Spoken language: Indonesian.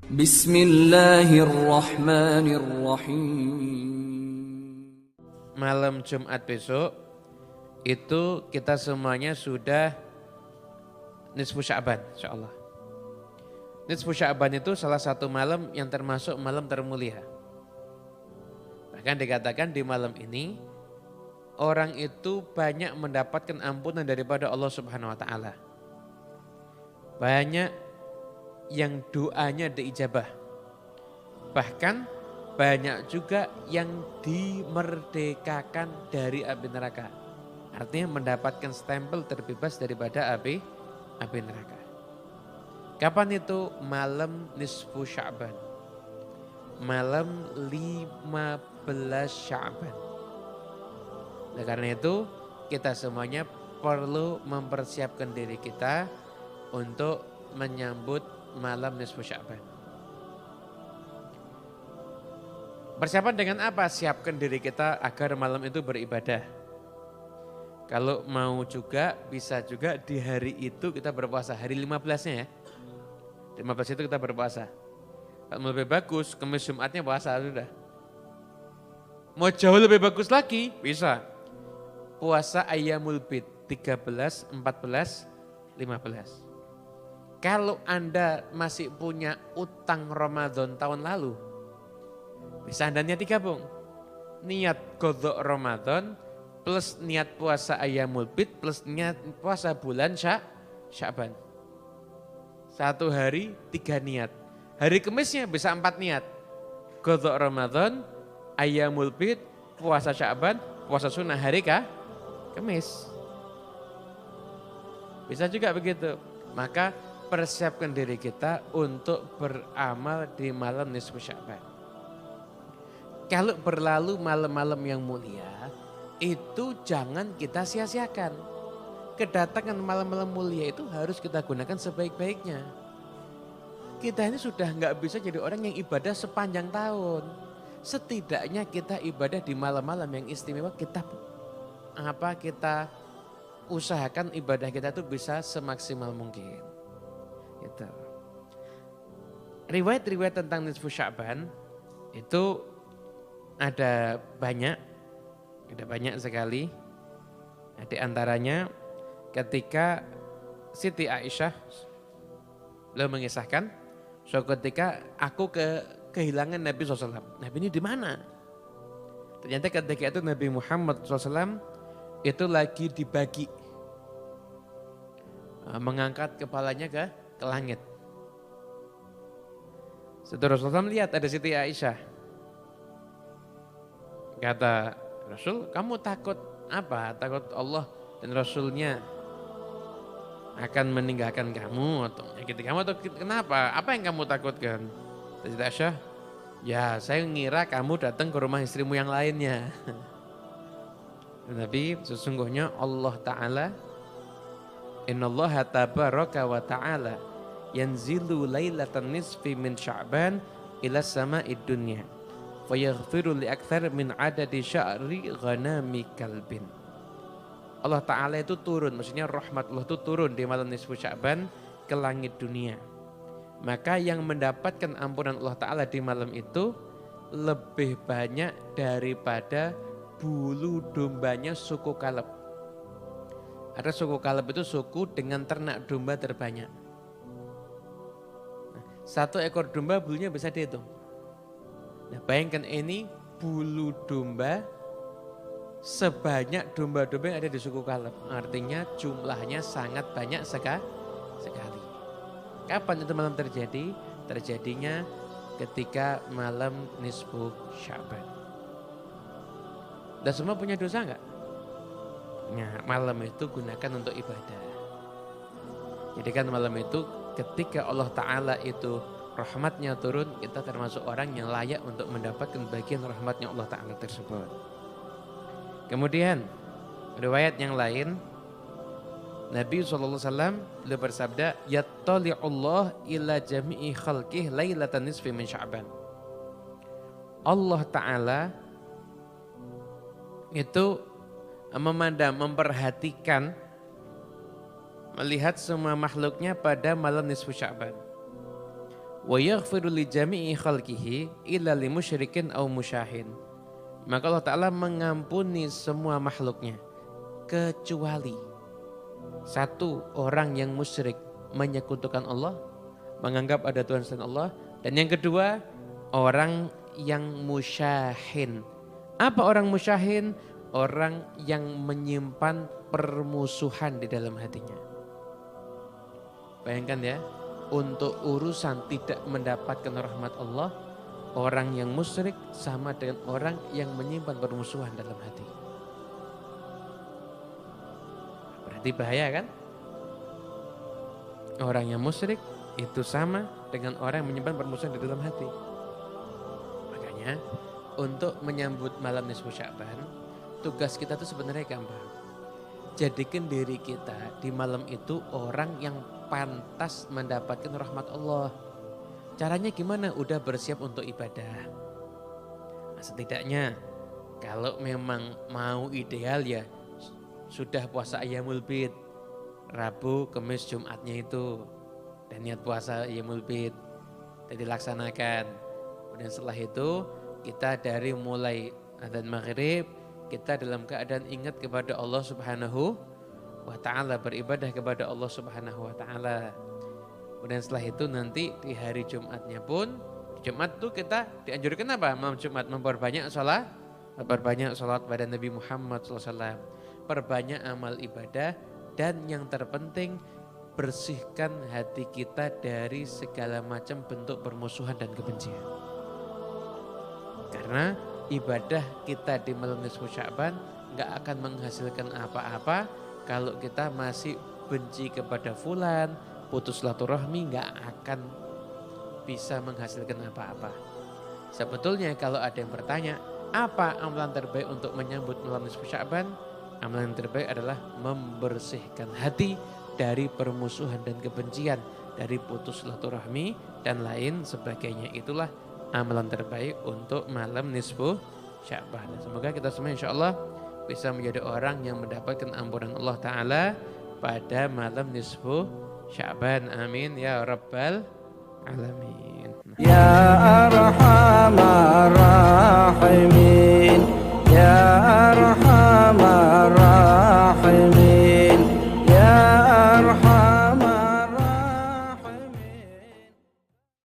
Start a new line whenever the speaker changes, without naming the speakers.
Bismillahirrahmanirrahim.
Malam Jumat besok itu kita semuanya sudah nisfu Sya'ban insyaallah. Nisfu Sya'ban itu salah satu malam yang termasuk malam termulia. Bahkan dikatakan di malam ini orang itu banyak mendapatkan ampunan daripada Allah Subhanahu wa taala. Banyak yang doanya diijabah. Bahkan banyak juga yang dimerdekakan dari api neraka. Artinya mendapatkan stempel terbebas daripada api neraka. Kapan itu? Malam nisfu Sya'ban. Malam 15 Sya'ban. Nah, karena itu kita semuanya perlu mempersiapkan diri kita untuk menyambut malam nisfu Sya'ban. Persiapan dengan apa? Siapkan diri kita agar malam itu beribadah. Kalau mau juga bisa juga di hari itu kita berpuasa. Hari 15-nya ya. 15 itu kita berpuasa. Kalau lebih bagus, Kamis Jumatnya puasa sudah. Mau jauh lebih bagus lagi, bisa. Puasa Ayyamul Bid 13, 14, 15. Kalau Anda masih punya utang Ramadan tahun lalu, bisa Anda niat gabung. Niat qadha Ramadan plus niat puasa Ayyamul Bid plus niat puasa bulan Sya'ban. Satu hari 3 niat. Hari Kemisnya bisa 4 niat. Qadha Ramadan, Ayyamul Bid, puasa Sya'ban, puasa sunnah hari Kemis. Bisa juga begitu. Maka persiapkan diri kita untuk beramal di malam nisfu Sya'ban. Kalau berlalu malam-malam yang mulia, itu jangan kita sia-siakan. Kedatangan malam-malam mulia itu harus kita gunakan sebaik-baiknya. Kita ini sudah nggak bisa jadi orang yang ibadah sepanjang tahun. Setidaknya kita ibadah di malam-malam yang istimewa, kita usahakan ibadah kita itu bisa semaksimal mungkin. Gitu. Riwayat-riwayat tentang nisfu Sya'ban itu ada banyak sekali. Di antaranya ketika Siti Aisyah beliau mengisahkan, ketika aku kehilangan Nabi SAW. Nabi ini di mana? Ternyata ketika itu Nabi Muhammad SAW itu lagi dibagi, mengangkat kepalanya ke langit. Setelah Rasulullah melihat ada Siti Aisyah. Kata Rasul, kamu takut apa? Takut Allah dan Rasulnya akan meninggalkan kamu atau menyakiti kamu atau kenapa? Apa yang kamu takutkan? Siti Aisyah, ya saya ngira kamu datang ke rumah istrimu yang lainnya. Tapi sesungguhnya Allah Ta'ala, innallaha tabaraka wa ta'ala yanzilu lailatan nisfi min Sya'ban ila sama'id dunya fayaghfiru li akthar min adadi sya'ri ghanami kalbin. Allah Ta'ala itu turun, maksudnya rahmat Allah itu turun di malam nisfu Sya'ban ke langit dunia. Maka yang mendapatkan ampunan Allah Ta'ala di malam itu lebih banyak daripada bulu dombanya suku Kaleb. Ada suku Kaleb itu suku dengan ternak domba terbanyak. Satu ekor domba bulunya bisa dihitung. Nah, bayangkan ini bulu domba sebanyak domba-domba yang ada di suku Kaleb. Artinya jumlahnya sangat banyak sekali. Kapan itu malam terjadi? Terjadinya ketika malam nisfu Sya'ban. Dan semua punya dosa enggak? Nah, malam itu gunakan untuk ibadah. Jadi kan malam itu ketika Allah Ta'ala itu rahmatnya turun, kita termasuk orang yang layak untuk mendapatkan bagian rahmatnya Allah Ta'ala tersebut. Kemudian riwayat yang lain, Nabi SAW beliau bersabda, yattali'ullah ila jami'i khalqih lailatan nisfi min Sya'ban. Allah Ta'ala itu memandang, memperhatikan, melihat semua makhluknya pada malam nisfu Sya'ban. wa yaghfiru li jami'i khalqihi illa li musyrikin aw musyahin. Maka Allah Ta'ala mengampuni semua makhluknya kecuali satu orang yang musyrik, menyekutukan Allah, menganggap ada Tuhan selain Allah. Dan yang kedua, orang yang musyahin. Apa orang musyahin? Orang yang menyimpan permusuhan di dalam hatinya. Bayangkan ya, untuk urusan tidak mendapatkan rahmat Allah, orang yang musyrik sama dengan orang yang menyimpan permusuhan dalam hati. Berarti bahaya kan? Orang yang musyrik itu sama dengan orang yang menyimpan permusuhan di dalam hati. Makanya untuk menyambut malam nisfu Sya'ban, tugas kita itu sebenarnya gampang. Jadikan diri kita di malam itu orang yang pantas mendapatkan rahmat Allah. Caranya gimana? Udah bersiap untuk ibadah. Nah, setidaknya kalau memang mau ideal ya sudah puasa Ayyamul Bid, Rabu, Kamis, Jumatnya itu, dan niat puasa Ayyamul Bid dan dilaksanakan. Kemudian setelah itu kita dari mulai adzan maghrib kita dalam keadaan ingat kepada Allah Subhanahu wa Ta'ala, beribadah kepada Allah Subhanahu wa Ta'ala. Kemudian setelah itu nanti di hari Jumatnya pun, Jumat itu kita dianjurkan apa? Malam Jumat memperbanyak sholat pada Nabi Muhammad SAW, perbanyak amal ibadah, dan yang terpenting bersihkan hati kita dari segala macam bentuk permusuhan dan kebencian. Karena ibadah kita di malam nisfu Sya'ban gak akan menghasilkan apa-apa kalau kita masih benci kepada fulan, putus silaturahmi, gak akan bisa menghasilkan apa-apa. Sebetulnya kalau ada yang bertanya, apa amalan terbaik untuk menyambut malam nisfu Sya'ban? Amalan yang terbaik adalah membersihkan hati dari permusuhan dan kebencian, dari putus silaturahmi dan lain sebagainya. Itulah amalan terbaik untuk malam nisfu Sya'ban. Semoga kita semua insya Allah bisa menjadi orang yang mendapatkan ampunan Allah Ta'ala pada malam nisfu Sya'ban. Amin ya rabbal alamin. Ya arhamar